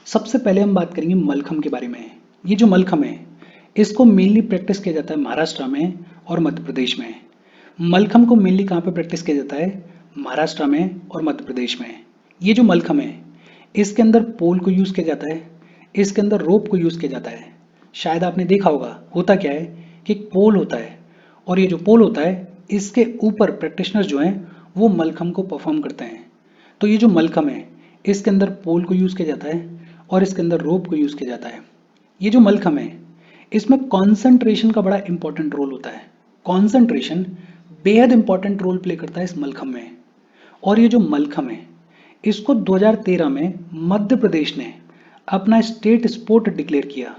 सबसे पहले हम बात करेंगे मलखम के बारे में। ये जो मलखम है, इसको मेनली प्रैक्टिस किया जाता है महाराष्ट्र में और मध्य प्रदेश में। मलखम को मेनली कहाँ पे प्रैक्टिस किया जाता है? महाराष्ट्र में और मध्य प्रदेश में। ये जो मलखम है, इसके अंदर पोल को यूज़ किया जाता है, इसके अंदर रोप को यूज़ किया जाता है। शायद आपने देखा होगा, होता क्या है कि एक पोल होता है और ये जो पोल होता है, इसके ऊपर प्रैक्टिशनर जो हैं वो मलखम को परफॉर्म करते हैं। तो ये जो मलखम है, इसके अंदर पोल को यूज़ किया जाता है और इसके अंदर रोप को यूज़ किया जाता है। ये जो मलखम है, इसमें कॉन्सेंट्रेशन का बड़ा इंपॉर्टेंट रोल होता है। कॉन्सेंट्रेशन बेहद इंपॉर्टेंट रोल प्ले करता है इस मलखम में। और ये जो मलखम है, इसको 2013 में मध्य प्रदेश ने अपना स्टेट स्पोर्ट डिक्लेयर किया।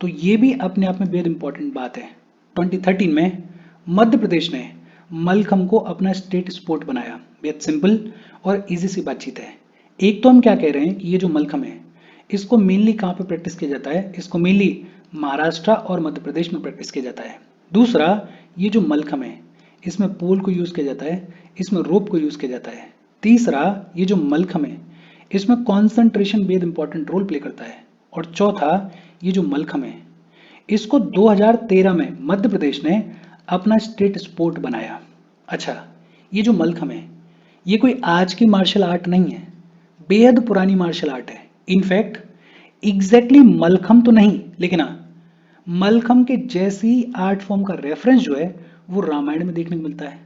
तो ये भी अपने आप में बेहद इंपॉर्टेंट बात है। 2013 में मध्य प्रदेश ने मलखम को अपना स्टेट स्पोर्ट बनाया। बेहद सिंपल और इजी सी बातचीत है। एक तो हम क्या कह रहे हैं कि ये जो मलखम है, इसको मेनली कहाँ पे प्रैक्टिस किया जाता है? इसको मेनली महाराष्ट्र और मध्य प्रदेश में प्रैक्टिस किया जाता है। दूसरा, ये जो मलखम है, इसमें पोल को यूज़ किया जाता है, इसमें रोप को यूज़ किया जाता है। तीसरा, ये जो मलखम है, इसमें कॉन्सेंट्रेशन बेहद इंपॉर्टेंट रोल प्ले करता है। और चौथा, ये जो मलखम है, इसको 2013 में मध्य प्रदेश ने अपना स्टेट स्पोर्ट बनाया। अच्छा, ये जो मलखम है, ये कोई आज की मार्शल आर्ट नहीं है, बेहद पुरानी मार्शल आर्ट है। इनफैक्ट एग्जैक्टली मलखम तो नहीं, लेकिन हाँ, मलखम के जैसी आर्ट फॉर्म का रेफरेंस जो है वो रामायण में देखने को मिलता है।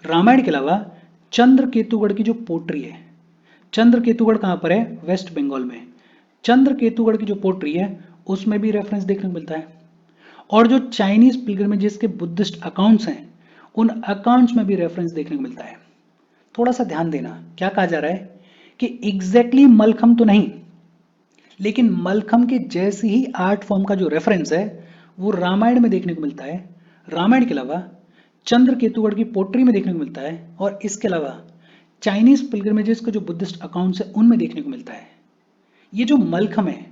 रामायण के अलावा चंद्रकेतुगढ़ की जो पोट्री है, चंद्रकेतुगढ़ कहाँ पर है? वेस्ट बंगाल में। चंद्रकेतुगढ़ की जो पोट्री है, उसमें भी रेफरेंस देखने को मिलता है। और जो चाइनीज पिलग्रिमेजेस के बुद्धिस्ट अकाउंट्स हैं, उन अकाउंट्स में भी रेफरेंस देखने को मिलता है। थोड़ा सा ध्यान देना, क्या कहा जा रहा है कि एग्जैक्टली मलखम तो नहीं, लेकिन मलखम के जैसी ही आर्ट फॉर्म का जो रेफरेंस है वो रामायण में देखने को मिलता है। रामायण के अलावा चंद्रकेतुगढ़ की पोट्री में देखने को मिलता है और इसके अलावा चाइनीज पिलग्रिमेजेस के जो बुद्धिस्ट अकाउंट्स है उनमें देखने को मिलता है। ये जो मलखम है,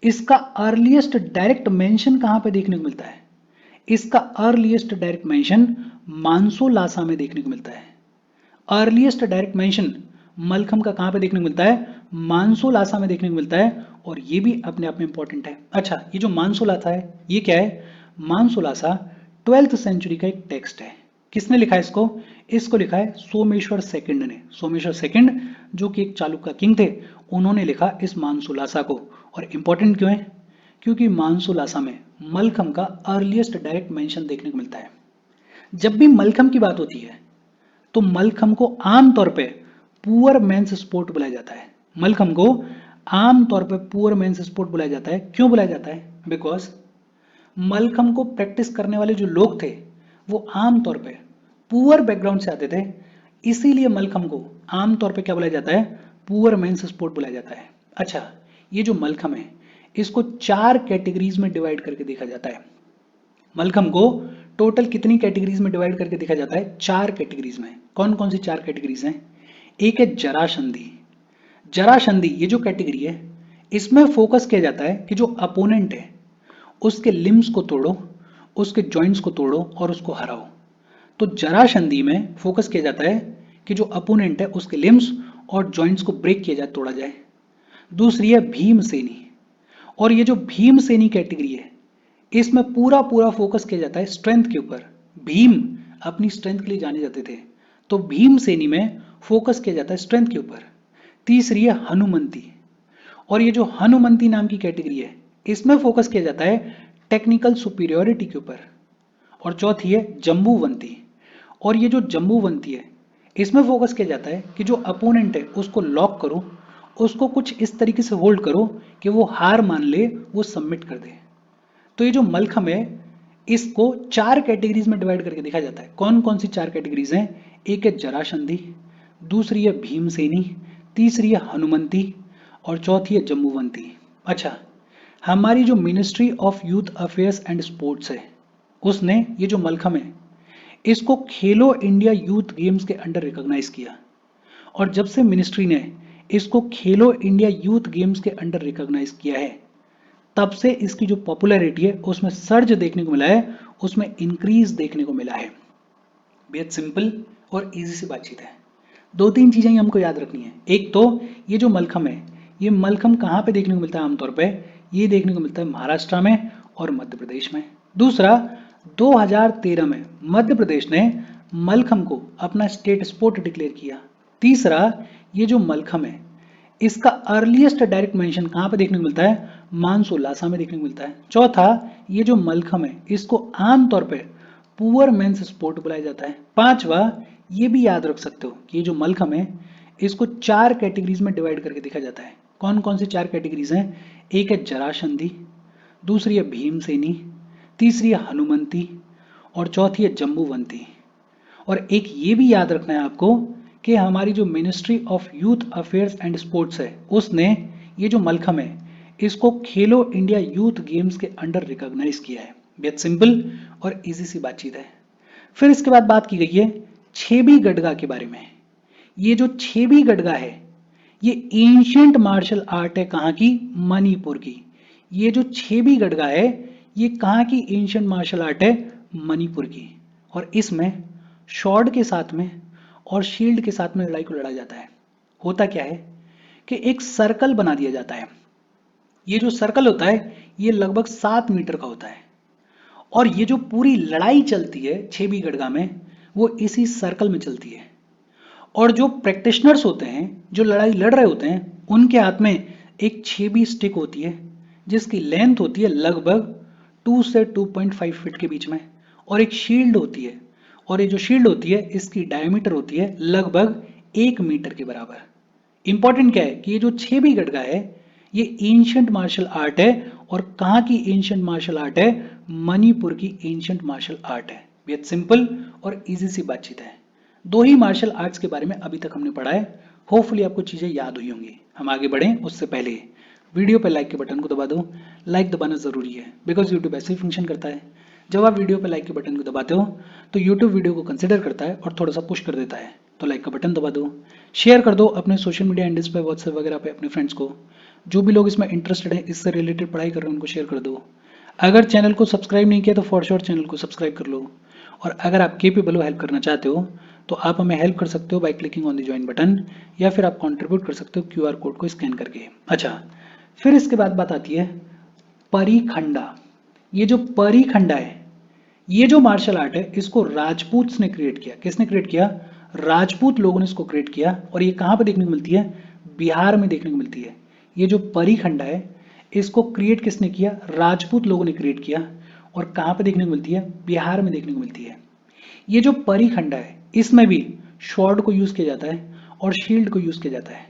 इसका अर्लीस्ट डायरेक्ट मेंशन कहां पे देखने को मिलता है? इसका अर्लीस्ट डायरेक्ट मेंशन मानसो लासा में देखने को मिलता है। अर्लीस्ट डायरेक्ट मेंशन मलखम का कहां पे देखने को मिलता है? मानसो लासा में देखने को मिलता है। और ये भी अपने आप में इंपॉर्टेंट है। अच्छा, ये जो मानसो लासा है, ये क्या है? मानसो लासा 12th सेंचुरी का एक टेक्स्ट है। किसने लिखा है इसको? इसको लिखा है सोमेश्वर सेकंड ने। सोमेश्वर सेकंड जो कि एक चालुक्य किंग थे, उन्होंने लिखा इस मानसो लासा को। और इंपॉर्टेंट क्यों है? क्योंकि मानसो लासा में मलखम का अर्लीस्ट डायरेक्ट मेंशन देखने को मिलता है। जब भी मलखम की बात होती है, तो मलखम को आमतौर पे पुअर मेंस स्पोर्ट बुलाया जाता है। मलखम को आमतौर पे पुअर मेंस स्पोर्ट बुलाया जाता है। क्यों बुलाया जाता है? बिकॉज मलखम को प्रैक्टिस करने वाले जो लोग थे, वो आमतौर पे पुअर बैकग्राउंड से आते थे। इसीलिए मलखम को आमतौर पे क्या बुलाया जाता है? पुअर मेंस स्पोर्ट बुलाया जाता है। अच्छा, ये जो मलखम है, इसको 4 कैटेगरीज में डिवाइड करके देखा जाता है। मलखम को टोटल कितनी कैटेगरीज में डिवाइड करके देखा जाता है? 4 कैटेगरीज में। कौन कौन सी 4 कैटेगरीज हैं? एक है जरासंधि। जरासंधि ये जो कैटेगरी है, इसमें फोकस किया जाता है कि जो अपोनेंट है उसके लिम्स को तोड़ो, उसके जॉइंट्स को तोड़ो और उसको हराओ। तो जरासंधि में फोकस किया जाता है कि जो अपोनेंट है उसके लिम्स और जॉइंट्स को ब्रेक किया जाए, तोड़ा जाए। दूसरी है भीमसेनी। और ये जो भीमसेनी कैटेगरी है, इसमें पूरा पूरा फोकस किया जाता है स्ट्रेंथ के ऊपर। भीम अपनी स्ट्रेंथ के लिए जाने जाते थे, तो भीमसेनी में फोकस किया जाता है स्ट्रेंथ के ऊपर। तीसरी है हनुमंती। और ये जो हनुमंती नाम की कैटेगरी है, इसमें फोकस किया जाता है टेक्निकल सुपीरियोरिटी के ऊपर। और चौथी है जम्बूवंती। और ये जो जम्बूवंती है, इसमें फोकस किया जाता है कि जो अपोनेंट है उसको लॉक करो, उसको कुछ इस तरीके से होल्ड करो कि वो हार मान ले, वो सबमिट कर दे। तो ये जो मलखम है, इसको 4 कैटेगरीज में डिवाइड करके देखा जाता है। कौन कौन सी 4 कैटेगरीज हैं? एक है जरासंधि, दूसरी है भीमसेनी, तीसरी है हनुमंती और चौथी है जम्बूवंती। अच्छा, हमारी जो ministry of youth affairs and sports है, उसने ये जो मलखम है, इसको खेलो इंडिया यूथ गेम्स के अंडर रिकॉग्नाइज किया। और जब से मिनिस्ट्री ने इसको खेलो इंडिया यूथ गेम्स के अंडर रिकॉग्नाइज किया है, तब से इसकी जो पॉपुलैरिटी है उसमें सर्ज देखने को मिला है, उसमें इंक्रीज देखने को मिला है। बेहद सिंपल और इजी सी बातचीत है। 2-3 चीजें ही हमको याद रखनी है। एक तो ये जो मलखम है, ये मलखम कहाँ पे देखने को मिलता है आमतौर पे? ये देखने को मिलता है महाराष्ट्र में और मध्य प्रदेश में। दूसरा, 2013 में मध्य प्रदेश ने मलखम को अपना स्टेट स्पोर्ट डिक्लेयर किया। तीसरा, ये जो मलखम है इसका अर्लीस्ट डायरेक्ट मेंशन कहाँ पे देखने को मिलता है? मानसोलासा में देखने को मिलता है। चौथा, ये जो मलखम है इसको आमतौर पे पुअर मेंस स्पोर्ट बुलाया जाता है। पांचवा, ये भी याद रख सकते हो कि ये जो मलखम है इसको 4 कैटेगरीज में डिवाइड करके देखा जाता है। कौन कौन सी 4 कैटेगरीज हैं? एक है जरासंधि, दूसरी है भीमसेनी, तीसरी है हनुमंती और चौथी है जम्बूवंती। और एक ये भी याद रखना है आपको कि हमारी जो ministry of youth affairs and sports है उसने ये जो मलखम है इसको खेलो इंडिया यूथ गेम्स के अंडर रिकॉग्नाइज किया है। बेहद सिंपल और इजी सी बातचीत है। फिर इसके बाद बात की गई है छेबी गढ़गा के बारे में। ये जो छेबी गढ़गा है ये एंशियंट मार्शल आर्ट है कहाँ की? मणिपुर की। ये जो छेबी गढ़गा है ये कहाँ की एंशियंट मार्शल आर्ट है? मणिपुर की। और इसमें शॉर्ड के साथ में और शील्ड के साथ में लड़ाई को लड़ा जाता है। होता क्या है कि एक सर्कल बना दिया जाता है। ये जो सर्कल होता है ये लगभग 7 मीटर का होता है और ये जो पूरी लड़ाई चलती है छेबी गढ़गा में वो इसी सर्कल में चलती है। और जो प्रैक्टिशनर्स होते हैं जो लड़ाई लड़ रहे होते हैं उनके हाथ में एक छेबी स्टिक होती है जिसकी लेंथ होती है लगभग 2 से 2.5 फीट के बीच में और एक शील्ड होती है और ये जो शील्ड होती है इसकी डायमीटर होती है लगभग 1 मीटर के बराबर। इंपॉर्टेंट क्या है कि ये जो छेबी गढ़गा है ये एंशियंट मार्शल आर्ट है और कहाँ की एंशियंट मार्शल आर्ट है? मणिपुर की एंशियंट मार्शल आर्ट है। बेहद सिंपल और इजी सी बातचीत है। 2 ही मार्शल आर्ट्स के बारे में अभी तक हमने पढ़ा है। होपफुली आपको चीजें याद हुई होंगी। हम आगे बढ़ें उससे पहले वीडियो पे लाइक के बटन को दबा दो। लाइक दबाना जरूरी है बिकॉज यूट्यूब ऐसे ही फंक्शन करता है। जब आप वीडियो पे लाइक के बटन को दबाते हो तो यूट्यूब वीडियो को कंसिडर करता है और थोड़ा सा पुश कर देता है। तो लाइक का बटन दबा दो, शेयर कर दो अपने सोशल मीडिया हैंडल्स पे, व्हाट्सएप वगैरह पे अपने फ्रेंड्स को। जो भी लोग इसमें इंटरेस्टेड हैं, इससे रिलेटेड पढ़ाई कर रहे हैं, उनको शेयर कर दो। अगर चैनल को सब्सक्राइब नहीं किया तो फॉर श्योर चैनल को सब्सक्राइब कर लो। और अगर आप केपेबल हो हेल्प करना चाहते हो तो आप हमें हेल्प कर सकते हो by clicking on the join button या फिर आप कंट्रीब्यूट कर सकते हो क्यूआर कोड को स्कैन करके। अच्छा, फिर इसके बाद बात आती है परिखंडा। ये जो परिखंडा है ये जो मार्शल आर्ट है इसको राजपूत ने क्रिएट किया। किसने क्रिएट किया? राजपूत लोगों ने इसको क्रिएट किया। और ये कहाँ पे देखने को मिलती है? बिहार में देखने को मिलती है। ये जो परिखंडा है इसको क्रिएट किसने किया? राजपूत लोगों ने क्रिएट किया। और कहाँ पे देखने को मिलती है? बिहार में देखने को मिलती है। ये जो परिखंडा है इसमें भी शॉर्ड को यूज किया जाता है और शील्ड को यूज किया जाता है।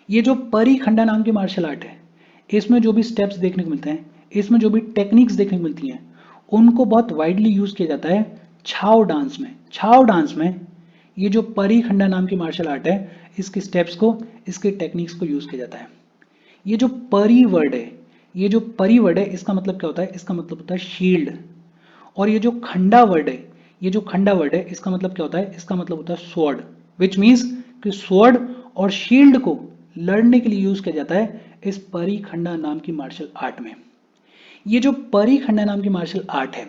ये जो परिखंडा नाम की मार्शल आर्ट है इसमें जो भी स्टेप्स देखने को मिलते हैं, इसमें जो भी टेक्निक्स देखने को मिलती हैं, उनको बहुत वाइडली यूज किया जाता है छाव डांस में। छाव डांस में ये जो परिखंडा नाम की मार्शल आर्ट है इसके स्टेप्स को, इसके टेक्निक्स को यूज किया जाता है। ये जो परी वर्ड है, ये जो परी वर्ड है इसका मतलब क्या होता है? इसका मतलब होता है शील्ड। और ये जो खंडा वर्ड है, ये जो खंडा वर्ड है इसका मतलब क्या होता है? इसका मतलब होता है स्वॉर्ड, विच मीन्स कि स्वॉर्ड और शील्ड को लड़ने के लिए यूज किया जाता है इस परिखंडा नाम की मार्शल आर्ट में। ये जो परिखंडा नाम की मार्शल आर्ट है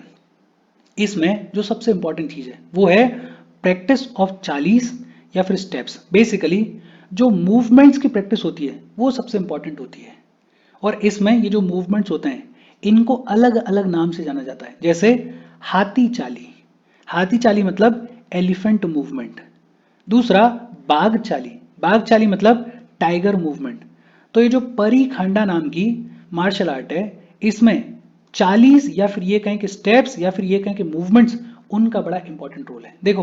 इसमें जो सबसे इंपॉर्टेंट चीज है वो है प्रैक्टिस ऑफ 40 या फिर स्टेप्स। बेसिकली जो मूवमेंट्स की प्रैक्टिस होती है वो सबसे इंपॉर्टेंट होती है। और इसमें ये जो मूवमेंट्स होते हैं इनको अलग अलग नाम से जाना जाता है। जैसे हाथी चाली, हाथी चाली मतलब एलिफेंट मूवमेंट। दूसरा बाघ चाली, बाघ चाली मतलब टाइगर मूवमेंट। तो ये जो परिखंडा नाम की मार्शल आर्ट है इसमें 40 या फिर ये कहें कि स्टेप्स या फिर ये कहें कि मूवमेंट्स, उनका बड़ा इंपॉर्टेंट रोल है। देखो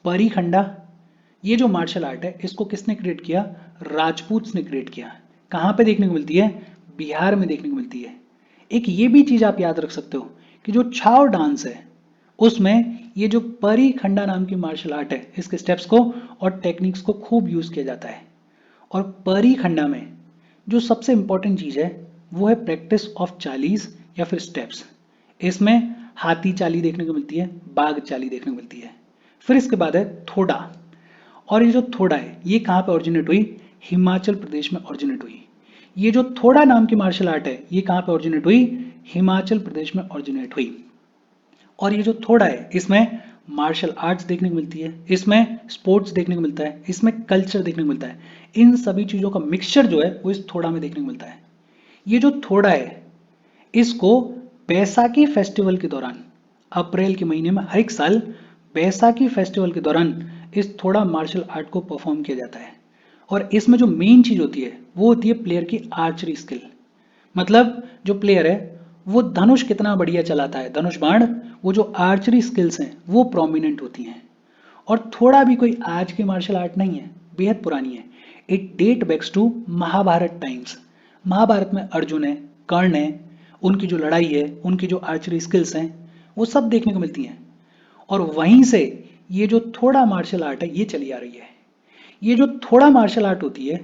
परिखंडा ये जो मार्शल आर्ट है इसको किसने क्रिएट किया? राजपूत ने क्रिएट किया। कहाँ पे देखने को मिलती है? बिहार में देखने को मिलती है। एक ये भी चीज आप याद रख सकते हो कि जो छाव डांस है उसमें ये जो परिखंडा नाम की मार्शल आर्ट है इसके स्टेप्स को और टेक्निक्स को खूब यूज किया जाता है। और परिखंडा में जो सबसे इंपॉर्टेंट चीज है वो है प्रैक्टिस ऑफ 40 या फिर स्टेप्स। इसमें हाथी चाली देखने को मिलती है, बाघ चाली देखने को मिलती है। फिर इसके बाद है थोड़ा। और ये जो थोड़ा है ये कहाँ पे ओरिजिनेट हुई? हिमाचल प्रदेश में ओरिजिनेट हुई। ये जो थोड़ा नाम की मार्शल आर्ट है ये कहाँ पे ओरिजिनेट हुई? हिमाचल प्रदेश में ओरिजिनेट हुई। और ये जो थोड़ा है इसमें मार्शल आर्ट्स देखने को मिलती है, इसमें स्पोर्ट्स देखने को मिलता है, इसमें कल्चर देखने को मिलता है। इन सभी चीजों का मिक्सचर जो है वो इस थोड़ा में देखने को मिलता है। ये जो थोड़ा है इसको बैसाखी फेस्टिवल के दौरान, अप्रैल के महीने में हर एक साल बैसाखी फेस्टिवल के दौरान इस थोड़ा मार्शल आर्ट को परफॉर्म किया जाता है। और इसमें जो मेन चीज होती है वो होती है प्लेयर की आर्चरी स्किल। मतलब जो प्लेयर है वो धनुष कितना बढ़िया चलाता है, धनुष बाण, वो जो आर्चरी स्किल्स हैं वो प्रोमिनेंट होती हैं। और थोड़ा भी कोई आज की मार्शल आर्ट नहीं है, बेहद पुरानी है। It date backs to Mahabharata times. Mahabharata में अर्जुन है, कर्ण है, उनकी जो लड़ाई है, उनकी जो आर्चरी स्किल्स हैं वो सब देखने को मिलती हैं। और वहीं से ये जो थोड़ा मार्शल आर्ट है ये चली आ रही है। ये जो थोड़ा मार्शल आर्ट होती है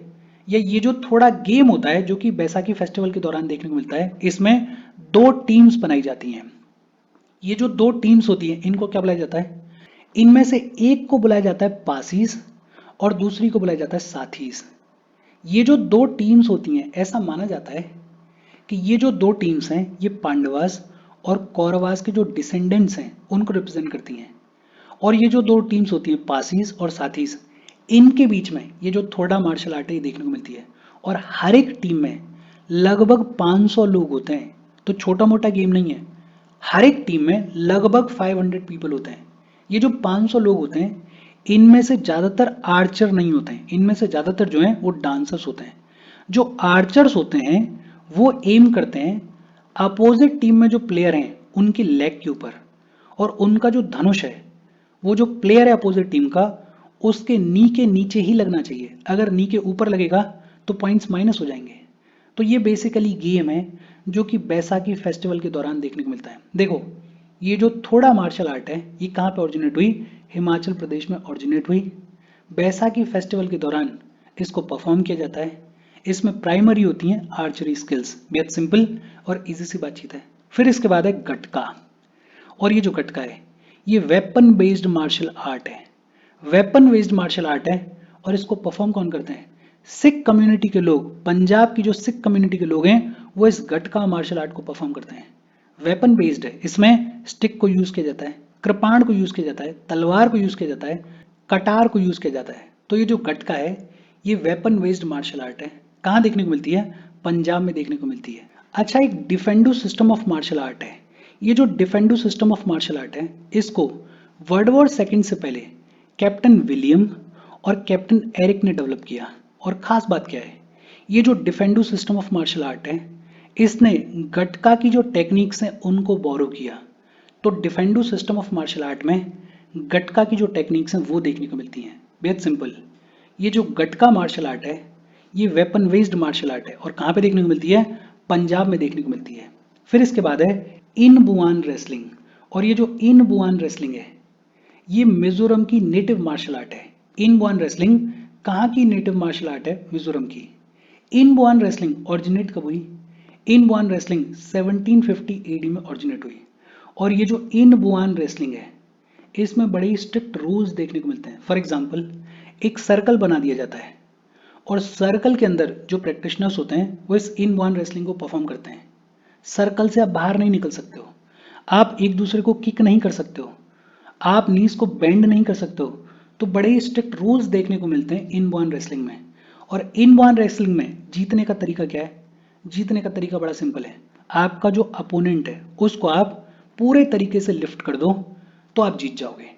या ये जो थोड़ा गेम होता है जो कि बैसाखी फेस्टिवल के दौरान देखने को मिलता है, इसमें दो टीम्स बनाई जाती हैं। ये जो दो टीम्स होती हैं इनको क्या बुलाया जाता है? इनमें से एक को बुलाया जाता है पासीस और दूसरी को बुलाया जाता है साथीस। ये जो दो टीम्स होती हैं ऐसा माना जाता है कि ये जो दो टीम्स हैं ये पांडवास और कौरवास के जो डिसेंडेंट्स हैं उनको रिप्रेजेंट करती हैं। और ये जो दो टीम्स होती हैं पासीस और साथीस, इनके बीच में ये जो थोड़ा मार्शल आर्ट है ये देखने को मिलती है। और हर एक टीम में लगभग 500 लोग होते हैं, तो छोटा मोटा गेम नहीं है। हर एक टीम में लगभग 500 पीपल होते हैं। ये जो 500 लोग होते हैं इनमें से ज्यादातर आर्चर नहीं होते हैं, इनमें से ज्यादातर जो हैं वो डांसर्स होते हैं। जो आर्चर्स होते हैं वो एम करते हैं अपोजिट टीम में जो प्लेयर हैं उनकी लेग के ऊपर, और उनका जो धनुष है वो जो प्लेयर है अपोजिट टीम का उसके नी के नीचे ही लगना चाहिए। अगर नी के ऊपर लगेगा तो पॉइंट्स माइनस हो जाएंगे। तो ये बेसिकली गेम है जो कि बैसाखी फेस्टिवल के दौरान देखने को मिलता है। देखो, ये जो थोड़ा मार्शल आर्ट है ये कहाँ पे ओरिजिनेट हुई? हिमाचल प्रदेश में ओरिजिनेट हुई। बैसाखी फेस्टिवल के दौरान इसको परफॉर्म किया जाता है। इसमें प्राइमरी होती हैं आर्चरी स्किल्स। बेहद सिंपल और इजी सी बातचीत है। फिर इसके बाद है गटका। और ये जो गटका है ये वेपन बेस्ड मार्शल आर्ट है। वेपन बेस्ड मार्शल आर्ट है और इसको परफॉर्म कौन करते हैं? सिख कम्युनिटी के लोग। पंजाब की जो सिख कम्युनिटी के लोग हैं वो इस गटका मार्शल आर्ट को परफॉर्म करते हैं। वेपन बेस्ड है, इसमें स्टिक को यूज किया जाता है, कृपाण को यूज किया जाता है, तलवार को यूज किया जाता है, कटार को यूज किया जाता है। तो ये जो गटका है ये वेपन बेस्ड मार्शल आर्ट है। कहाँ देखने को मिलती है? पंजाब में देखने को मिलती है। अच्छा, एक डिफेंडो सिस्टम ऑफ मार्शल आर्ट है। ये जो डिफेंडो सिस्टम ऑफ मार्शल आर्ट है इसको वर्ल्ड वॉर सेकेंड से पहले कैप्टन विलियम और कैप्टन एरिक ने डेवलप किया। और खास बात क्या है, ये जो डिफेंडो सिस्टम ऑफ मार्शल आर्ट है इसने गटका की जो टेक्निक्स हैं उनको बोरो किया। तो डिफेंडो सिस्टम ऑफ मार्शल आर्ट में गटका की जो टेक्निक्स हैं वो देखने को मिलती हैं। बेहद सिंपल, ये जो गटका मार्शल आर्ट है ये वेपन बेस्ड मार्शल आर्ट है और कहाँ पे देखने को मिलती है? पंजाब में देखने को मिलती है। फिर इसके बाद है इन बुआन रेसलिंग। और ये जो इन बुआन रेसलिंग है ये मिजोरम की नेटिव मार्शल आर्ट है। इन बुआन रेसलिंग कहाँ की नेटिव मार्शल आर्ट है? मिजोरम की। इन बुआन रेसलिंग ओरिजिनेट कब हुई? इन बुआन रेसलिंग 1750 एडी में ओरिजिनेट हुई। और ये जो इन बुआन रेसलिंग है इसमें बड़े स्ट्रिक्ट रूल्स देखने को मिलते हैं। फॉर एग्जाम्पल, एक सर्कल बना दिया जाता है और सर्कल के अंदर जो प्रैक्टिशनर्स होते हैं वो इस इन बुआन रेसलिंग को परफॉर्म करते हैं। सर्कल से आप बाहर नहीं निकल सकते हो, आप एक दूसरे को किक नहीं कर सकते हो, आप नीज को बेंड नहीं कर सकते हो। तो बड़े स्ट्रिक्ट रूल्स देखने को मिलते हैं इन बॉर्न रेसलिंग में। और इन बॉर्न रेसलिंग में जीतने का तरीका क्या है? जीतने का तरीका बड़ा सिंपल है। आपका जो अपोनेंट है उसको आप पूरे तरीके से लिफ्ट कर दो तो आप जीत जाओगे।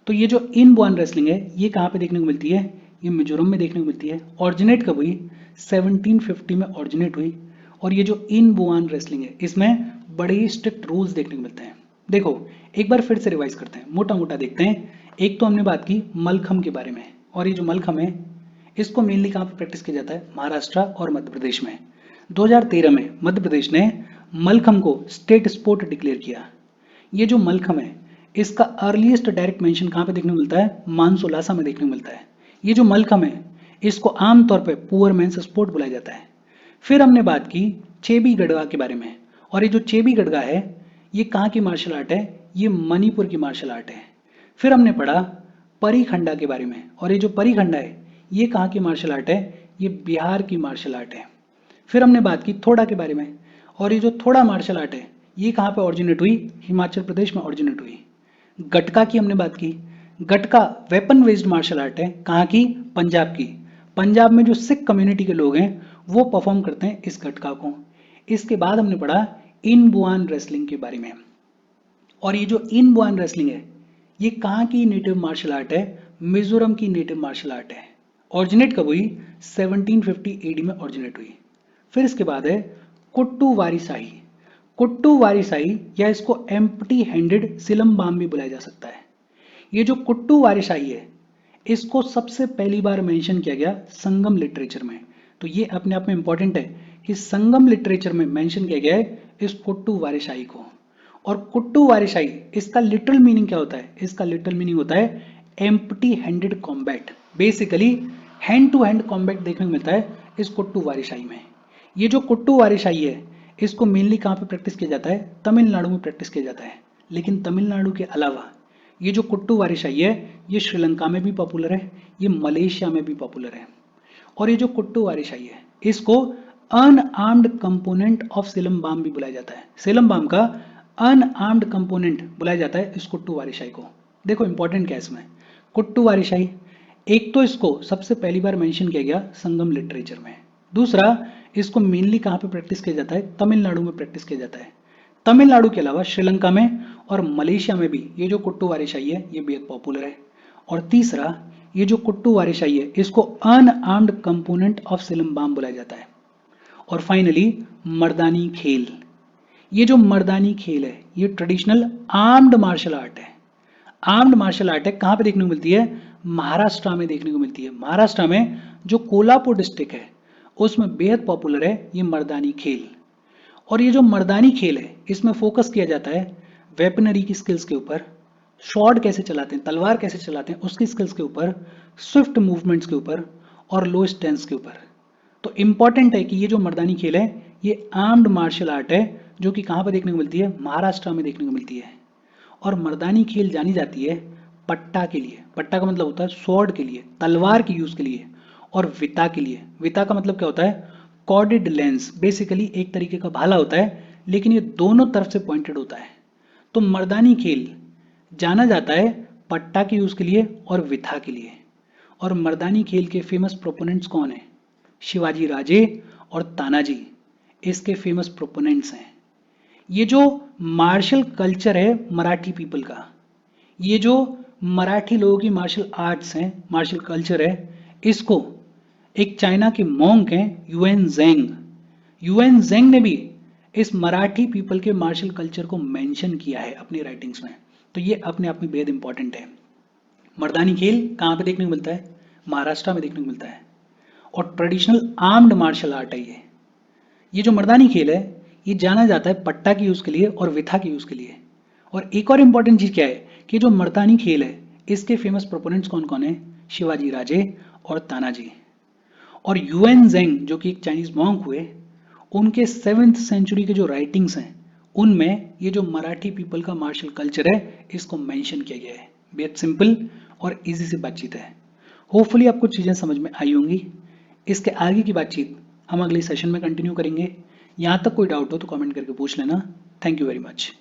तो ये जो इन बॉर्न रेसलिंग है ये कहाँ पे देखने को मिलती है? ये मिजोरम में देखने को मिलती है। ऑरिजिनेट कब हुई? 1750 में ऑरिजिनेट हुई। और ये जो इन बुआन रेसलिंग है इसमें बड़े ही स्ट्रिक्ट रूल्स देखने को मिलते हैं। देखो, एक बार फिर से रिवाइज करते हैं, मोटा मोटा देखते हैं। एक तो हमने बात की मलखम के बारे में, और ये जो मलखम है इसको मेनली कहाँ पे प्रैक्टिस किया जाता है? महाराष्ट्र और मध्य प्रदेश में। 2013 में मध्य प्रदेश ने मलखम को स्टेट स्पोर्ट डिक्लेयर किया। ये जो मलखम है इसका अर्लीस्ट डायरेक्ट मेंशन कहाँ पे देखने को मिलता है? मानसोलासा में देखने को मिलता है। ये जो मलखम है इसको आमतौर पे पुअर मैंस स्पोर्ट बुलाया जाता है। फिर हमने बात की चेबी गढ़वा के बारे में, और ये जो चेबी गढ़वा है ये कहाँ की मार्शल आर्ट है? ये मणिपुर की मार्शल आर्ट है। फिर हमने पढ़ा परिखंडा के बारे में, और ये जो परिखंडा है ये कहाँ की मार्शल आर्ट है? ये बिहार की मार्शल आर्ट है। फिर हमने बात की थोड़ा के बारे में, और ये जो थोड़ा मार्शल आर्ट है ये कहाँ पे ऑरिजिनेट हुई? हिमाचल प्रदेश में ऑरिजिनेट हुई। गटका की हमने बात की। Gatka weapon based martial art है। कहाँ की? पंजाब की। पंजाब में जो सिख कम्युनिटी के लोग हैं वो परफॉर्म करते हैं इस गटका को। इसके बाद हमने पढ़ा इन बुआन रेसलिंग के बारे में। और ये जो इन बुआन रेसलिंग है ये कहाँ की नेटिव मार्शल आर्ट है? मिजोरम की नेटिव मार्शल आर्ट है। ऑरिजिनेट कब हुई? 1750 एडी में ऑरिजिनेट हुई। फिर इसके बाद है कुट्टू वारीसाई। कुट्टू वारीसाई या इसको एम्प्टी हैंडेड सिलमबाम भी बुलाया जा सकता है। ये जो कुट्टू वारीसाई है इसको सबसे पहली बार मेंशन किया गया संगम लिटरेचर में। तो ये अपने आप में इंपॉर्टेंट है कि संगम लिटरेचर में मेंशन किया गया है इस कुट्टू वारीसाई को। और कुट्टू वारीसाई इसका लिटरल मीनिंग क्या होता है? इसका लिटरल मीनिंग होता है empty handed combat. Basically hand to hand combat देखने को मिलता है इस कुट्टू वारीसाई में। ये जो कुट्टू वारीसाई है इसको मेनली कहाँ पे प्रैक्टिस किया जाता है? तमिलनाडु में प्रैक्टिस किया जाता है। लेकिन तमिलनाडु के अलावा ये जो कुट्टू वारीसाई है ये श्रीलंका में भी पॉपुलर है, ये मलेशिया में भी पॉपुलर है। और ये जो कुट्टू वारीसाई है इसको अनआर्म्ड कंपोनेंट ऑफ सिलमबाम भी बुलाया जाता है। सिलमबाम का अनआर्म्ड कंपोनेंट बुलाया जाता है इस कुट्टू वारीसाई को। देखो इंपॉर्टेंट क्या है इसमें? कुट्टू वारीसाई एक तो इसको सबसे पहली बार मेंशन किया गया संगम लिटरेचर में। दूसरा इसको मेनली कहाँ पे प्रैक्टिस किया जाता है? तमिलनाडु में प्रैक्टिस किया जाता है। तमिलनाडु के अलावा श्रीलंका में और मलेशिया में भी ये जो कुट्टू वारीसाई है ये बेहद पॉपुलर है। और तीसरा ये जो कुट्टू वारीसाई है इसको अनआर्म्ड कंपोनेंट ऑफ सिलमबाम बुलाया जाता है। और फाइनली मर्दानी खेल। ये जो मर्दानी खेल है ये ट्रेडिशनल आर्म्ड मार्शल आर्ट है। आर्म्ड मार्शल आर्ट है। कहाँ पे देखने को मिलती है? महाराष्ट्र में देखने को मिलती है। महाराष्ट्र में जो कोल्हापुर डिस्ट्रिक्ट है उसमें बेहद पॉपुलर है ये मर्दानी खेल। और ये जो मर्दानी खेल है इसमें फोकस किया जाता है वेपनरी की स्किल्स के ऊपर, शॉर्ट कैसे चलाते हैं, तलवार कैसे चलाते हैं उसकी स्किल्स के ऊपर, स्विफ्ट मूवमेंट्स के ऊपर और लो स्टैंस के ऊपर। तो इंपॉर्टेंट है कि ये जो मर्दानी खेल है ये आर्म्ड मार्शल आर्ट है जो कि कहाँ पर देखने को मिलती है? महाराष्ट्र में देखने को मिलती है। और मर्दानी खेल जानी जाती है पट्टा के लिए। पट्टा का मतलब होता है स्वॉर्ड के लिए, तलवार के यूज के लिए। और विता के लिए। विता का मतलब क्या होता है? Corded lens. बेसिकली एक तरीके का भाला होता है लेकिन ये दोनों तरफ से पॉइंटेड होता है। तो मर्दानी खेल जाना जाता है पट्टा के यूज के लिए और विथा के लिए। और मर्दानी खेल के फेमस प्रोपोनेंट्स कौन है? शिवाजी राजे और तानाजी इसके फेमस प्रोपोनेंट्स हैं। ये जो मार्शल कल्चर है मराठी पीपल का, ये जो मराठी लोगों की मार्शल आर्ट्स हैं, मार्शल कल्चर है, इसको एक चाइना के मॉन्क हैं यूएन जेंग। यूएन जेंग ने भी इस मराठी पीपल के मार्शल कल्चर को मेंशन किया है अपनी राइटिंग्स में। तो ये अपने आप में बेहद इंपॉर्टेंट है। मर्दानी खेल कहाँ पे देखने को मिलता है? महाराष्ट्र में देखने को मिलता है। और ट्रेडिशनल आर्म्ड मार्शल आर्ट है ये जो मर्दानी खेल है ये जाना जाता है पट्टा के यूज के लिए और विथा के यूज के लिए। और एक और इंपॉर्टेंट चीज क्या है कि जो मर्दानी खेल है इसके फेमस प्रोपोनेंट्स कौन कौन है? शिवाजी राजे और तानाजी। और यूएन जेंग जो कि एक चाइनीज मॉन्क हुए, उनके 7th सेंचुरी के जो राइटिंग्स हैं उनमें ये जो मराठी पीपल का मार्शल कल्चर है इसको मेंशन किया गया है। बेहद सिंपल और इजी सी बातचीत है। होपफुली आपको चीज़ें समझ में आई होंगी। इसके आगे की बातचीत हम अगले सेशन में कंटिन्यू करेंगे। यहाँ तक कोई डाउट हो तो कमेंट करके पूछ लेना। Thank you very much.